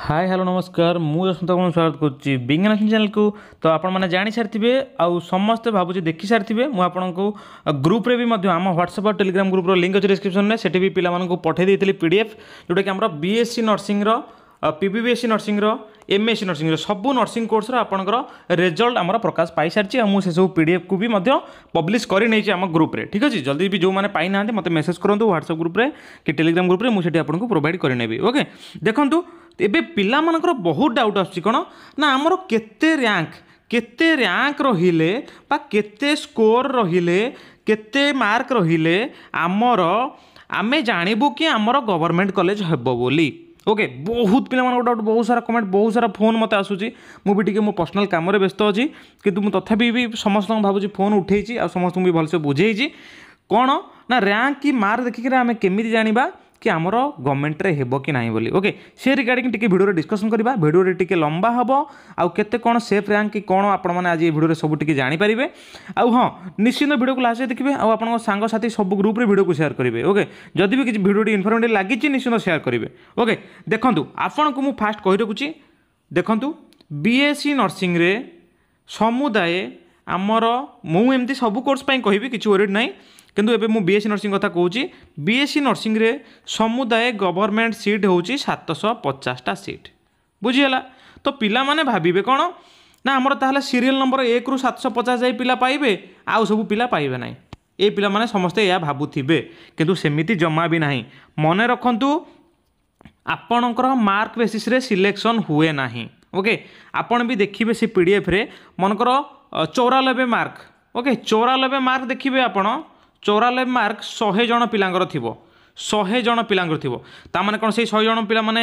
Hi hello नमस्कार मुझे स्वागत करुच्ची विज्ञान चैनल को। तो आपण मैंने जानी सारी आउ समस्ते भावुँ देखी सारी मुझे ग्रुप रे भी आम व्हाट्सएप और टेलीग्राम ग्रुप लिंक अच्छे डिस्क्रिप्शन में से भी पिला पठे दी पीडीएफ जोटा कि आम BSc nursing PBBSc nursing MSc nursing सबू नर्सिंग कोर्स आपंकर रिजल्ट आम प्रकाश पाई सारी मुझे सब पीडीएफ को भी पब्लिश कर आम ग्रुप रे। ठीक अच्छे जल्दी भी जो मैंने पाई ना मत मेसेज करूँ व्हाट्सएप ग्रुप रे कि टेलीग्राम ग्रुप रे मुझे आपको प्रोवाइड करनेबी। ओके देखूँ एबे पिला मानकर बहुत डाउट आछी कोन ना आमर केते रैंक रहिले बा केते स्कोर रहिले केते मार्क रहिले आमर आमे जानिबु कि आमर गवर्नमेंट कॉलेज हेबो बोली। ओके बहुत पिला मानकर डाउट बहुत सारा कमेंट बहुत सारा फोन मत आसुची मु भी टिके मो पर्सनल काम रे व्यस्त अछि किंतु मु तथापि भी समस्त भाबुची फोन उठेइची आ समस्त भी भलसे बुझेइची कोन ना रैंक की मार्क देखि आमे केमिति जानिबा कि आमर गवर्नमेंट रे हेबो कि नाही बोली। ओके से रिगार्डिंग टिके वीडियो रे डिस्कशन करबा वीडियो रे टिके लंबा हबो आउ केते कोन सेफ रैंक कि कोन आपण माने आज वीडियो रे सब टिके जानि परिबे आउ हां निश्चित वीडियो को लास्ट देखिबे आउ आपण सांग साथी सब ग्रुप रे वीडियो को शेयर करिवे। ओके जदि भी किछि वीडियो टी इन्फॉर्मेटिव लागिछि निश्चित शेयर करिवे। ओके देखंतु आपण को मु फास्ट कहि रखुछि देखंतु बीएससी नर्सिंग रे समुदाय आमर मु एमती सब कोर्स पई कहिबी किछि वरीड नाही किंतु एबे मु बीएससी नर्सिंग कथा कहूँ बीएससी नर्सिंग रे समुदाय गवर्नमेंट सीट होची 750टा सीट बुझीगला। तो पिला माने भाबिबे कोन ना हमर ताहले सीरियल नंबर 1 रु 750 जाई पिला पाइबे आउ सब पिला पाइबे नाही ए पिला माने समस्ते या भाबुथिबे किंतु सेमिति जमा भी नाही। मने रखंतु आपणकर मार्क बेसिस रे सिलेक्शन हुए नाही। ओके आपण भी देखिबे से पीडीएफ रे मनकर 94 मार्क। ओके 94 मार्क देखिबे आपण 94 मार्क 100 जन पिलांगर थिबो 100 जन पिलांगर थिबो ता माने कोन से 100 जन पिला माने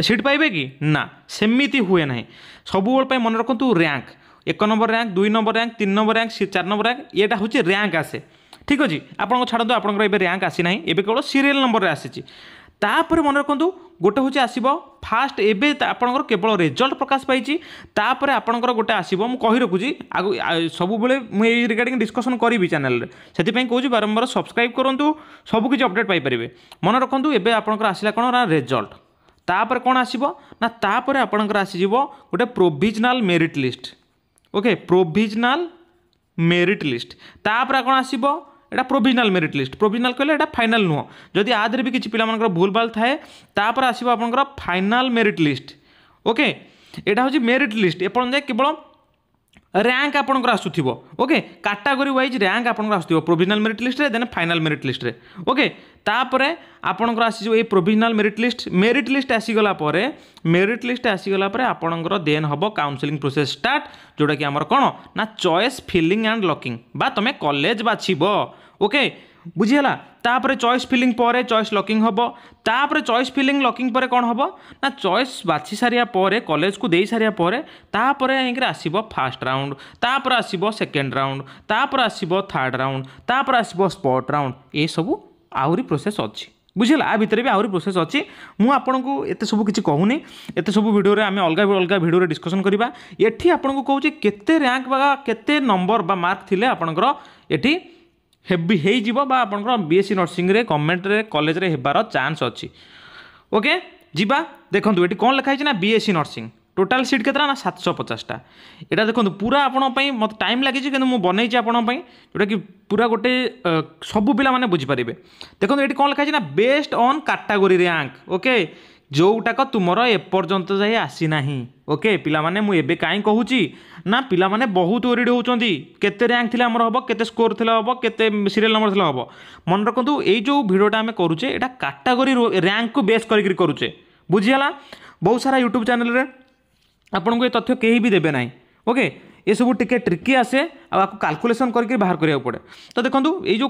सीट पाइबे कि ना सेमिति हुए नाही। सबु बेल पय मन रखंतु rank 1 number rank 2 number rank 3 number rank 4 number rank एटा होची रैंक आसे। ठीक अछि आपन छाडंतु आपनकर एबे रैंक आसी नाही एबे केवल सीरियल नंबर रे आसीची तापर मन रखंतु गोटे हूँ आसब फास्ट एवं आपंकर केवल रिजल्ट प्रकाश पाई तापर आपंकर गोटे आसब मुझे कही रखुची आगु सब मुझे रिगार्डिंग डिस्कसन करी चैनल से कहूँ बारंबार सब्सक्राइब करूँ सबकि अपडेट पाइपर। मन रखु एवं आपंकर आसला कौन ना रिजल्ट तापर कौन आसब ना तापर आपंकर आसीज गोटे provisional merit list. Okay provisional merit list तापर कौन आसब एटा प्रोविजनाल मेरिट लिस्ट प्रोविजनाल कहले एटा फाइनल नुह जदि आदि भी किसी पिला भूल भाल थाए तापर आसब आपंकर फाइनल मेरिट लिस्ट। ओके एटा हूँ मेरिट लिस्ट एपन जाए केवल रैंक आपंकर आसुथिबो। ओके कैटेगरी वाइज रैंक आपंकर आसुथिबो प्रोविजनाल मेरिट लिस्ट रे देन फाइनल मेरिट लिस्ट रे। ओके तापरे आपंकर आसीजो ए प्रोविजनाल मेरिट लिस्ट आसीगला परे मेरिट लिस्ट आसीगला परे आपंकर देन हबो काउंसलिंग प्रोसेस स्टार्ट जोटा कि आमर कोन ना चॉइस फिलिंग एंड लॉकिंग बा तमे कॉलेज बाछिबो। ओके बुझीगला तापरे चॉइस फिलिंग परे चॉइस लॉकिंग हबो तापरे चॉइस फिलिंग लॉकिंग परे कोन हबो ना चॉइस बाछि सारिया परे कॉलेज को देई सारिया परे तापरे एंकरे आसीबो फर्स्ट राउंड तापरे आसीबो सेकंड राउंड तापरे आसीबो थर्ड राउंड तापरे आसीबो स्पॉट राउंड ए सब आउरी प्रोसेस अछि बुझीला आ भितर भी आउरी प्रोसेस अछि मु आपनको एते सब किछि कहूनी एते सब वीडियो रे आमे अलगा अलगा वीडियो रे डिस्कशन करिबा। एठी आपनको कहूची केते रैंक बा केते नंबर बा मार्क थिले आपनकर एठी हेबी हेई जीवो बा आपनकर बीएससी नर्सिंग रे गवर्नमेंट रे कॉलेज रे हेबार चांस अछि। ओके जीवा देखंतु एठी कोन लिखा हिछ ना बीएससी नर्सिंग टोटाल सीट केतरा ना 750टा एटा देखंतु पूरा आपण पई मत टाइम लागि छि किंतु मु बनै छि आपण पई जोटा कि पूरा गोटे सब पिला माने बुझि परिबे। देखंतु एठी कोन लिखा हिछ ना based on category rank. Okay जोटाक तुमर एपर्यंत जाए आसी नाही। ओके पिला माने मु एबे काई कहूची ना पिला माने बहुत ओरिड होउचंदी केते रैंक थिला हमर हबो केते स्कोर थिला हबो केते सीरियल नंबर थिला हबो मन रखंतु एई जो वीडियोटा हमें करूचे एटा कैटेगरी रैंक को बेस करिक करूचे बुझियाला। बहुत सारा यूट्यूब चैनल रे आपन को ये तथ्य कहीं भी देबे नाही। ओके ये सब टिके ट्रिकी आसे आपको कैलकुलेशन करके बाहर करिया पड़े। तो देखंतु ए जो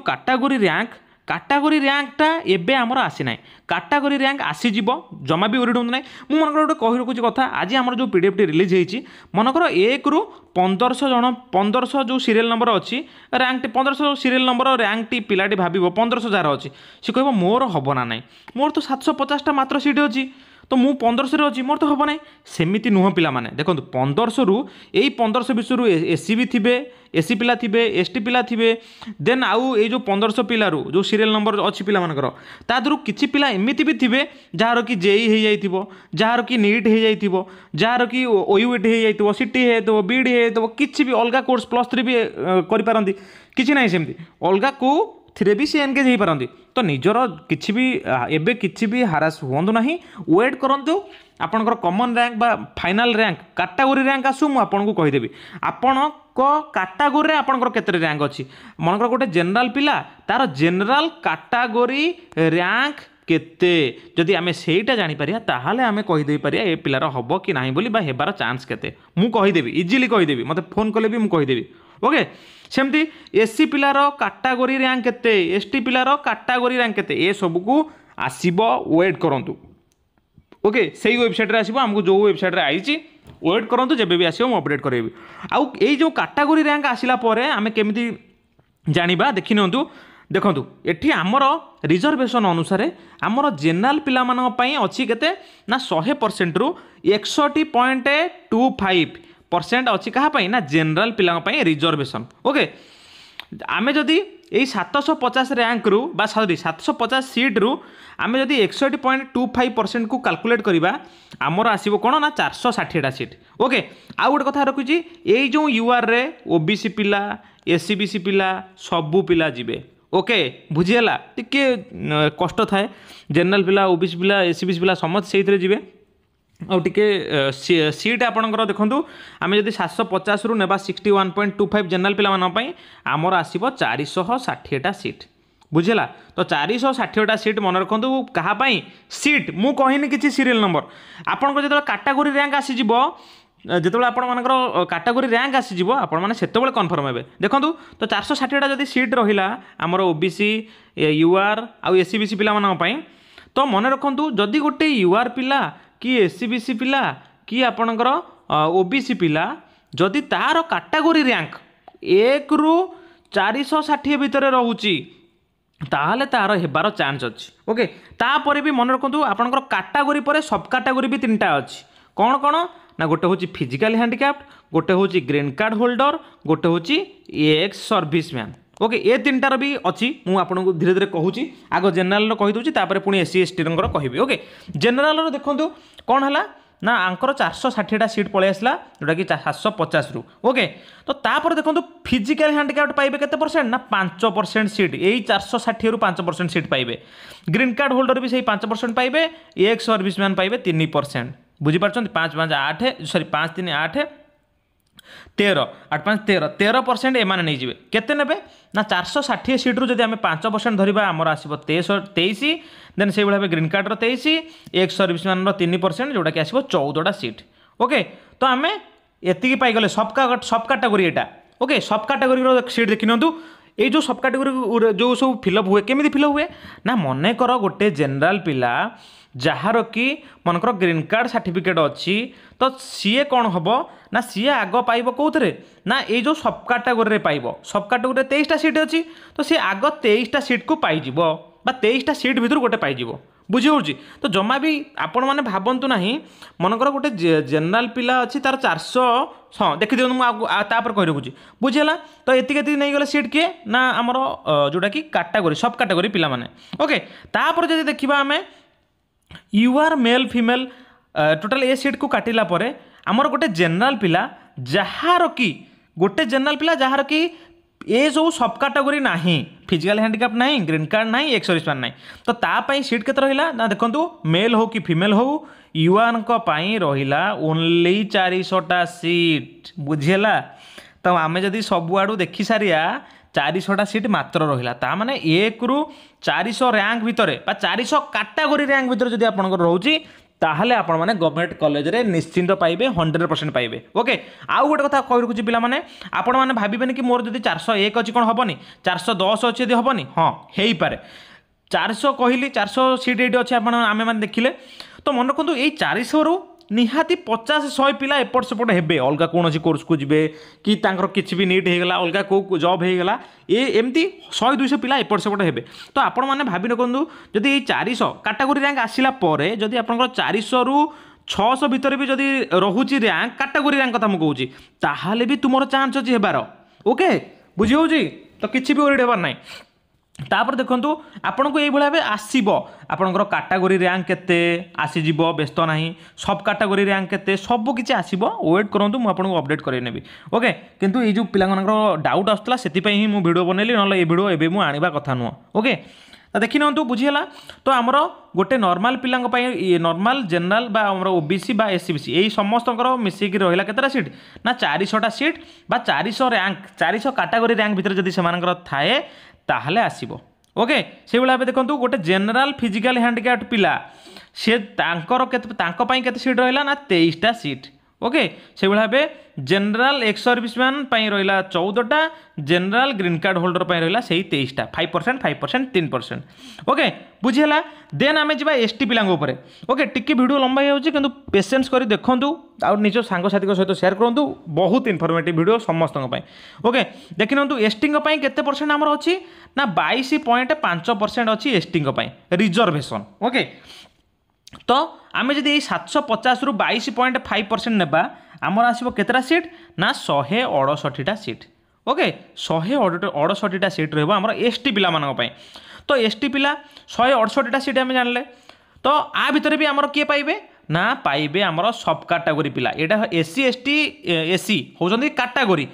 कैटेगरी रैंकटा एबे हमर आसी नाही कैटेगरी रैंक आसी जीवो जमा भी ओरिड होन नाही। मु मनकर गोटे कहि रखुची कथा आज हमर जो पीडीएफ टी रिलीज हेची मनकर 1 रु 1500 जन 1500 जो सीरियल नंबर अछि रैंक 1500 सीरियल नंबर रैंक टी पिलाटी भाबिबो 1500 जार अछि से कहबो मोर हबो ना नाही मोर तो 750 टा मात्र सीट अछि तो मु 1500 अच्छी मोर तो हम ना सेमती नुह पिला माने देखो 1500 रु यही 1500 विषय एसी भी थे एसी पिला थे एसटी पिला थे देन आउ ये जो 1500 पिलू जो सीरियल नंबर अच्छी पिला मानकर तादू किसी पिला एमती भी थे जार कि जेई हो जाइए जार कि नीट हो जाइए जार कि ओयूएट हो जाइए सीटी हो बीडी हो किसी भी अलग कोर्स +3 भी करें किसी ना सेमती अलग को थे भी सी एनगेज हो पारती तो निजर किसी भी एबे किसी भी हारास हूँ ना वेट करूँ आपणकर कॉमन रैंक बा फाइनल रैंक कैटेगरी रैंक आसू मुझे आपको कहीदेवी आपण कैटेगरी आपंकर केते रैंक अच्छी मनकर गोटे जेनराल पिला तार जेनराल कैटेगरी रैंक केते जदि आमे सेटा जानि परिया ताहाले आमे कहि देई परिया ए पिलार हबो कि नाही बोली बा हेबार चांस केते मु कहि देबी इजीली कहि देबी मते फोन कले भी मु कहि देबी ओके सेमती एससी पिलार कैटेगरी रैंक केते एसटी पिलार कैटेगरी रैंक केते ए सब को आसीबो वेट करंतु ओके सही वेबसाइट रे आसीबो हमको जो वेबसाइट रे आइची वेट करंतु जेबे भी आसीबो मु अपडेट करेबी आउ ए जो कैटेगरी रैंक आसिला परे आमे केमिति जानिबा देखि नंतु देखंतु एठी हमर रिजर्वेशन अनुसार हमर जेनराल पिला मानन पई अछि केते ना 100% रु 61.25% अछि कहा पई ना जेनराल पिला पई रिजर्वेशन ओके आमे जदि यही 750 रैंक रु बा सॉरी 750 सीट रु आमे जदि 61.25% को कैलकुलेट करिबा हमर आसीबो कोन ना 460 सीट ओके आ गोटे कथा रखुची एई जो यूआर रे ओबीसी पिला एससीबीसी पिला सबु पिला जिबे ओके बुझीगला टिके कष्ट थाए जेनराल पिला ओबीसी पिला एससीबीसी पिला समस्त से जीवे आउ टिके सीट आपणकर देखो आम जब 750 रु नेबा 61.25 जेनराल पिला मान पई आमर आसीबो 460टा सीट बुझेला तो 460टा सीट मन रखु कहा सीट मु कहनी किसी सीरियल नंबर आपन जो कैटेगरी रैंक आसीजिवो जिते आपण मानकर कैटेगरी रैंक आसीजिवो आपण माने सेतेबेले कन्फर्म हेबे देखंतु तो 460टा जदि सीट रहिला आमर ओबीसी यूआर आउ एससीबीसी पिला मान पई तो मन रखु जदि गोटे यूआर पिला कि एससीबीसी पिला कि आपणकर ओबीसी पिला जदि तार कैटेगरी रैंक 1 रु 460 भितर रोची ताहले तार हेबार चांस अच्छी ओके तापर भी मन रखु आपणकर कैटेगरी पर सब कैटेगरी भी 3टा अच्छी कौन कौन ना गोटे हूँ फिजिकल हैंडिकैप्ड गोटे हूँ ग्रीन कार्ड होल्डर गोटे हूँ एक्स सर्विसमैन ओके ये 3टार भी अच्छी मुझे आपको धीरे धीरे कहूँ आग जेनराल कहीदे तापर पुणी एससी एसटी कहबी ओके जेनराल देखो कौन है ना आंकर 460टा सीट पलि आसला जोटा कि 750 रु ओके तो तापर देखो फिजिकल हैंडिकैप्ड पाइबे केते परसेंट ना 5% सीट यही 460 रु 5% सीट पाइबे ग्रीन कार्ड होल्डर भी सही 5% पाइबे एक सर्विसमैन पाइबे 3% बुझीपार 5-5-8 सॉरी 5-3-8 13 8-5-13% एमाने नहीं जिवे केते नेबे ना 460 सीट रु जदि आमे 5% धरिबा हमर आसीबो 23 देन से भाव ग्रीन कार्ड 23 एक सर्विसमैन 3% जोटा कि आसीबो 14टा सीट ओके तो आमे एतिकी पाई गले सब कैटेगरी एटा ओके सब कैटेगरी रो सीट देखि नंतु ये जो सब कैटेगरी जो सब फिलअप हुए केमिति फिलअप हुए ना मने कर गोटे जेनराल पिला जार कि मनकर ग्रीन कार्ड सर्टिफिकेट अच्छी तो सीए कौन हम ना सीए आग पाइब कौन ना ये जो सब कैटेगरी पाइब सब कैटेगरी 23टा सीट अच्छी तो सी आग 23टा सीट को पाइज 23टा सीट भर गोटे पाइज बुझी हो तो जमा भी आपण मैंने भावतु ना मनकर गोटे जेनराल पिला अच्छी तार 400 हाँ देखी दिखाँ मुझे कही रखुच्छी बुझीगला तो एति नहीं गले सीट किए ना आमर जोटा कि कैटेगरी सब कैटेगरी पिला माने ओके तापर जब देखा आम यूआर मेल फिमेल टोटाल ए सीट को काटिला परे आमर गोटे जेनराल पिला जार कि गोटे जेनराल पिला जार कि ये सब कैटेगरी ना फिजिकल हैंडिकैप ना ग्रीन कार्ड ना एक सर्विसमैन ना तो तापाई सीट केते रहिला ना देखंतु मेल हो कि फीमेल हो यूआर रहिला ओनली 400टा सीट बुझेला तो आमे जदि सबुआडू देखि सारिया 400टा सीट मात्र रहिला ता माने 1 रु 400 रैंक भितर 400 कैटेगरी रैंक भितर जदि आपनकर रहउची ताहले आपण माने गवर्नमेंट कॉलेज रे निश्चिंत पाइबे 100% पाइबे ओके आउ गोटे कथा कहि रखुची पिला माने आपण माने भाबिबेनी कि मोर जदि 401 अछि कोन हबनी 410 अछि यदि हबनी हां हेई पारे 400 कहली 400 सीट एडी अछि आपण आमे माने देखिले तो मन रखु यही 400 रु निहाती 50-100 पिला एपट सेपट हेबे अलग कौन कोर्स को जी कि किसी भी नीट होगा अलग कौ जब होगा ये एमती 100-200 पिला एपट सेपट हेबे तो आपण मैंने भावी रखु जदि ये 400 कैटेगरी रैंक आसला जदि आप 400 रु 600 भितर भी जदि रोचे रैंक कैटेगरी रैंक कथा मुझे कहूँ भी तुम चान्स अच्छी हेबार ओके बुझी हो तो किसी भी ओरिड हेबार ना तापर देखो आपन को ये आसब आपणकर कैटेगरी रैंक केते आसीज व्यस्त ना सब कैटेगरी रैंक केते सब किसी आसब वेट करूँ मुझे अपडेट करनेबी ओके किंतु ये जो पिला डाउट आसला से ही मुझे वीडियो बनैली ना ये वीडियो एवं मुझे आने कथा नुह ओके तो देखी नियंतु बुझीगला तो आमर गोटे नॉर्मल पिला नॉर्मल जनरल ओबीसी बा एससीबीसी यही समस्त मिसिक रहा केतटा सीट ना 400टा सीट बा 400 रैंक 400 कैटेगरी रैंक भितर जदि से थाए ताहले आसीबो ओके से भाव देखो गोटे जनरल फिजिकल हैंडिकैप्ड पिला से केते सीट रहा ना 23टा सीट ओके से भाव जनरल एक्स सर्विसमैन रहा 14टा जनरल ग्रीन कार्ड होल्डर रहा से 23टा 5% 3% ओके बुझीगला देन आम जा एसटी पिला ओके टिके वीडियो लंबा हो पेसेंस कर देखूँ आ निज सांगसाथी सहित शेयर करूँ बहुत इनफॉर्मेटिव वीडियो समस्त ओके देखी नियंतु एसटी केते परसेंट आमर अच्छी ना 22.5% अच्छी एसटी रिजर्वेशन ओके तो आम जब 750 रु 22.5% नेबा आमर आसो केतटा सीट ना 168टा सीट ओके 168टा सीट रहा आमर एसटी पिला तो एसटी पिला 168टा सीट आम जानले तो आ भितर भी आमर किए पाइबे ना पाइबे आमर सब कैटेगरी पिला यहाँ एससी एसटी एससी होउछन्ती कैटेगरी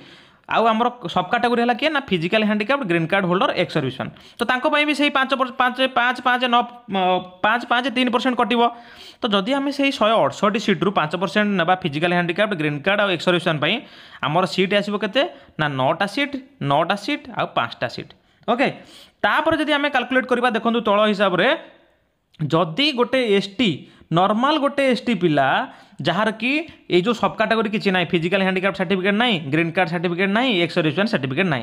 आउ आमर सब कैटेगरी है किए ना physical handicapped green card holder ex serviceman तो तांको पाई भी सही 5.3% कटिबो तो जदि आम से 168 सीट रु 5% ना फिजिकल हैंडिकैप्ड ग्रीन कार्ड और एक्स सर्विसमैन आमर सीट आसो केते ना 9टा सीट आउ 5टा सीट ओके तापर जदि आम कैलकुलेट करबा देखंतु तळ हिसाब रे जदि गोटे एसटी नॉर्मल गोटे एसटी पिला जार कि ये जो सब कैटेगरी किसी ना फिजिकल हैंडिकैप्ड सर्टिफिकेट ना ग्रीन कार्ड सर्टिफिकेट ना एक्स सर्विसमैन सर्टिफिकेट ना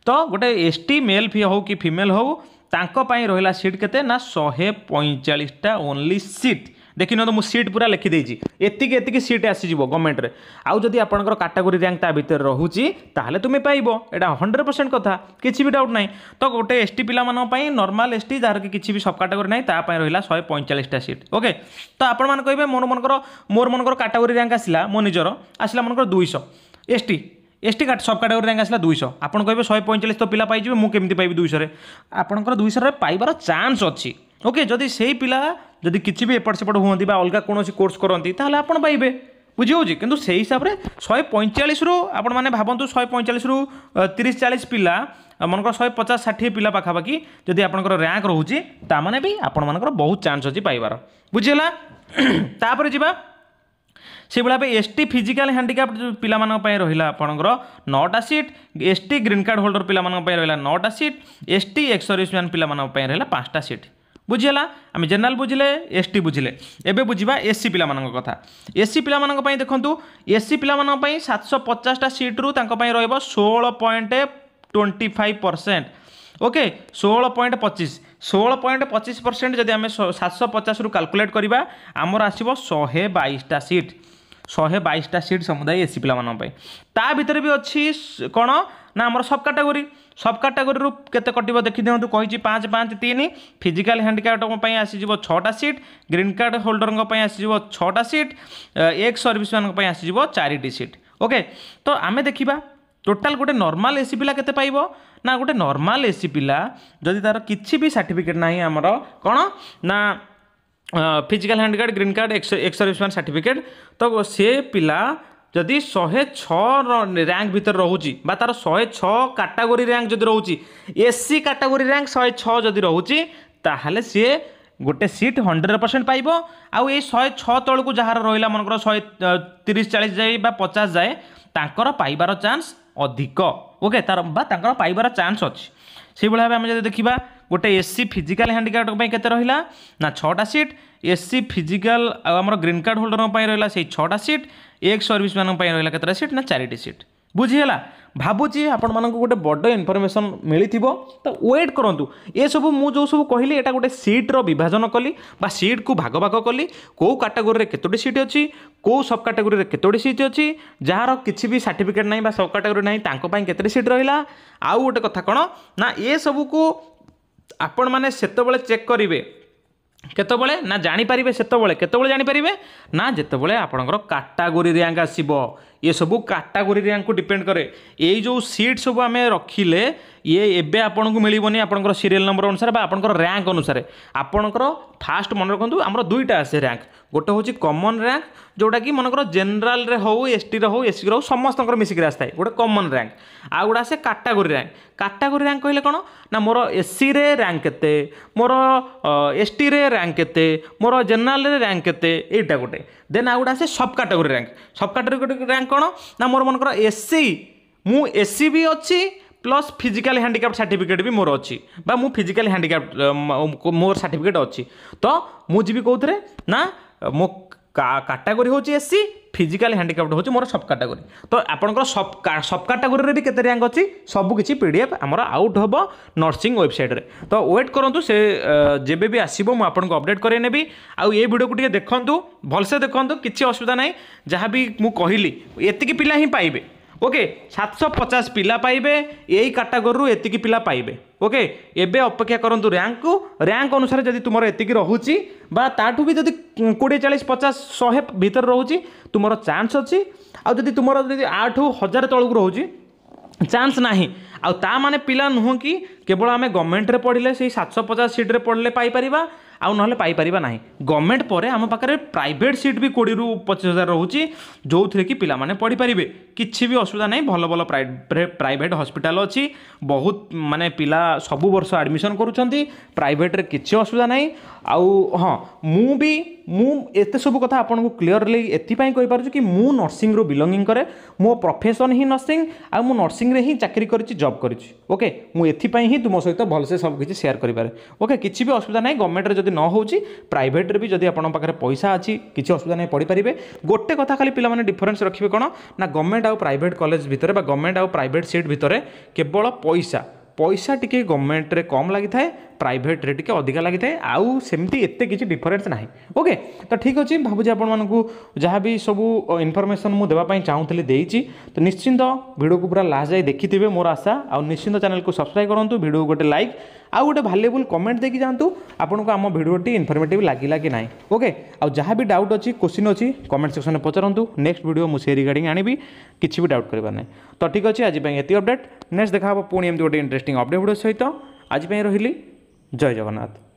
तो गोटे एसटी मेल फी हो कि फीमेल हो तांको पाई रहिला सीट केते ना 145टा ओनली सीट देखी न तो मुझे सीट पूरा लिखी देती एतिकी सीट आसीज गवर्नमेंट रे आउ जदि आपनकर कैटेगरी रैंक ता भीतर रहूची ताहले तुमे पाइबो एटा 100% कथा किछि भी डाउट नाही तो गोटे एसटी पिला मानो पई नॉर्मल एसटी जार कि किछि भी सब कैटेगरी नाही ता पई रहिला 145टा सीट ओके तो आपण मान कहबे मोर मनकर कैटेगरी रैंक आसिला मो निजर आसिला मनकर 200 एसटी सब कैटेगरी रैंक आसिला 200 आपण कहबे 145 तो पिला पाई जिवे मु केमति पाइबी 200 रे आपनकर 200 रे पाइबार चांस अछि ओके जदि सेही पिला जदि किसी भी एपट सेपट हुआ अलग कौन कोर्स करती आपड़ पाइबे बुझी हो कि से हिसाब से 145 रु आपण मैंने भावतु 145 रु 30-40 पिला मनकर 150-60 पिला पाखापाखि जदि आपंकर रैंक रोचे ताने भी आपण मानकर बहुत चांस अच्छी पाइबार बुझीगला तापर जीवा से भाव एसटी फिजिकल हैंडिकैप्ड पिला रहा आपंकर 9टा seat ST green card holder पिला रहा 9टा सीट एसटी एक्स सर्विसमैन पिला रहा 5टा सीट बुझीगला आम जनरल बुझिले एसटी बुझिले एबे बुझा एससी पिला कथा एससी पिला देखु एससी पिला 750टा सीट रु रहिबो 16.25% ओके 16.25% जदि आम 750 रु कैलकुलेट करबा आमर आसीबो 122टा सीट 122टा सीट समुदाय एससी पिला ता भीतर भी अच्छी कौन ना आमर सब कैटेगरी रु केते कटिबो देखि दियंतु कहिछि 5-5-3 फिजिकल हैंडिकैप्ड आसीजिवो 6टा सीट ग्रीन कार्ड होल्डर आसीजिवो 6टा सीट एक्स सर्विसमैन आसीजिवो 4टी सीट ओके तो आमे देखिबा टोटाल गोटे नॉर्मल एससी पिला केते पाइबो ना गोटे नॉर्मल एससी पिला जदि तार किछि भी सर्टिफिकेट नाही आमर कोन ना physical handicapped green card ex serviceman certificate तो से पिला जदि 106 रैंक भीतर रोचे तार 106 कैटेगरी रैंक जदि रोचे एससी कैटेगरी रैंक 106 जदि रोचे ताहले सी गोटे सीट 100% पाइबो आउ ये 106 तल को जार रहा मनकर 130-40 जाए 50 जाए तांकर पाइबार चांस अधिक ओके तार पाइबार चांस अच्छी से भाव आम जब देखा गोटे एससी फिजिकल हैंडिकैप्ड केते रहिला ना 6टा सीट एससी फिजिकल आमर ग्रीन कार्ड होल्डर रहा से 6टा सीट एक्स सर्विसमैन रहा केतटा सीट ना 4टी सीट बुझीगला भावुची आपण मानक गोटे बड़ इनफर्मेशन मिली तो वेट करूँ ये सब मुझे जो सब कहली यहाँ गोटे सीट्र विभाजन कली सीट को भाग भाग कली कौ कैटेगोरी केतोटी सीट अच्छी कौ सब कैटेगोरी केतोटी सीट अच्छी जार किसी भी सर्टिफिकेट ना सब कैटेगोरी ना केते सीट रहा आउ गोटे कथा कौन ना ये सब को आपण मैंने सेतबले चेक करेंगे केतबले ना जानीपारे सेतबले केतबले जानीपारे ना जितेबाला आपणकर कैटेगोरी रैंक आसो ये सब कैटेगोरी रैंक को डिपेंड करे ये जो सीट सब आम रखिले ये एबे आपन को मिलबनी आपनकर सीरियल नंबर अनुसार बा आपनकर रैंक अनुसार आपनकर फास्ट मन रखु आमर दुईटा आसे रैंक गोटे हूँ कॉमन रैंक जोटा कि मनकर जनरल रे हो एसटी रे हो एससी रे हो समस्त मिसिक आसता है गोटे कॉमन रैंक आ गोटे आसे कैटेगोरी रैंक कहले कौन ना मोर एससी रे रैंक केते मोर एसटी रे रैंक केते मोर जनरल रे रैंक केते एटा गोटे देन आ गोटे आसे सब कैटेगोरी रैंक कौन ना मोर मनकर एससी मु एससी भी अच्छी प्लस फिजिकल हैंडिकैप्ड सर्टिफिकेट भी मोर अच्छी बा मु फिजिकल हैंडिकैप्ड मोर सर्टिफिकेट अच्छी तो मुझे कौन ना मो कैटेगोरी हूँ एससी फिजिकल हैंडिकैप्ड हूँ मोर सब कैटेगोरी तो आपंकर सब कैटेगोरी भी केते रैंक अच्छी सबकि पीडीएफ आमर आउट हम नर्सिंग वेबसाइट रे तो वेट करूँ से जेबे भी आसो मुझे आपको अपडेट कर नेबी आउ ये वीडियो को टिके देखंतु भलसे देखंतु किसी असुविधा ना जहाँ भी मुझे कहली एतिकी पिला ही पाइबे ओके 750 पिला पाइबे यही कैटेगोरी एतिकी पिला पाइबे ओके एबे अपेक्षा करंतु रैंक अनुसार जदि तुमर एतिकी रहूची बा ताठू भी जदि 20 40 50 100 भीतर रहूची तुमर चांस अच्छी आ जदि तुमर जदि 8,000 तलक रहूची चांस नाही आ ता माने पिला नुह कि केवल आम गवर्नमेंट रे पढ़ले से 750 सीट रे पढ़ले पाई परिबा आउ ना पाइपर ना गवर्नमेंट पर आम पाखे प्राइवेट सीट भी 20 ରୁ 25,000 रोचे जो थे कि पिला माने पढ़ी पारे किसी भी असुविधा नहीं भल भल प्राइवेट हॉस्पिटल अच्छी बहुत माने पिला सबु वर्ष एडमिशन करुँच प्राइवेट रे किसी असुविधा नहीं आउ हाँ एते सब कथा आपको क्लीयरली एपाई कहीपर कि मु नर्सिंग रो बिलोंगिंग करे मो प्रोफेशन ही नर्सिंग आ मु नर्सिंग रे ही चाकरी करी जॉब करी ओके मुझे ही तुम सहित भलसे सब किसी शेयर करें ओके किसी भी असुविधा नहीं गवर्नमेंट जदि न हो प्राइवेट रे भी जदि आपन पाखे पैसा अच्छी किसी असुविधा नहीं पढ़ी पारे गोटे कथा खाली पिला माने डिफरेंस रखिए कौन ना गवर्नमेंट आउ प्राइवेट कॉलेज भितर बा गवर्नमेंट आउ प्राइवेट सीट भितर केवल पैसा टिके गवर्नमेंट रे कम लगी थाए प्राइवेट रे टिके अधिका लगी थाए आउ सेमती एते किछि डिफरेंस नाही ओके तो ठीक अछि भाबुजी आपण मानकू जहाँ भी सब इनफॉरमेशन मु देबा पई चाहूतली देइछि तो निश्चिंत वीडियो को पूरा लास्ट जाय देखिथिबे मोर आशा आ निश्चिंत चैनल को सब्सक्राइब करंतु वीडियो गोटे लाइक आउ गोटे वैल्यूएबल कमेंट देकी जानतु आपन को आम वीडियोटी इनफॉर्मेटिव लागिला कि नाही ओके आ जहाँ भी डाउट अछि क्वेश्चन अछि कमेंट सेक्शन में पचारंतु नेक्स्ट वीडियो मु से रिगार्डिंग आनिबी किछि भी डाउट करबा नै तो ठीक अछि आज पई एति अपडेट नेक्स्ट देखा पुणी एमती गोटे इंटरेस्टिंग अपडेट वीडियो सहित आज पई रहिली जय जगन्नाथ।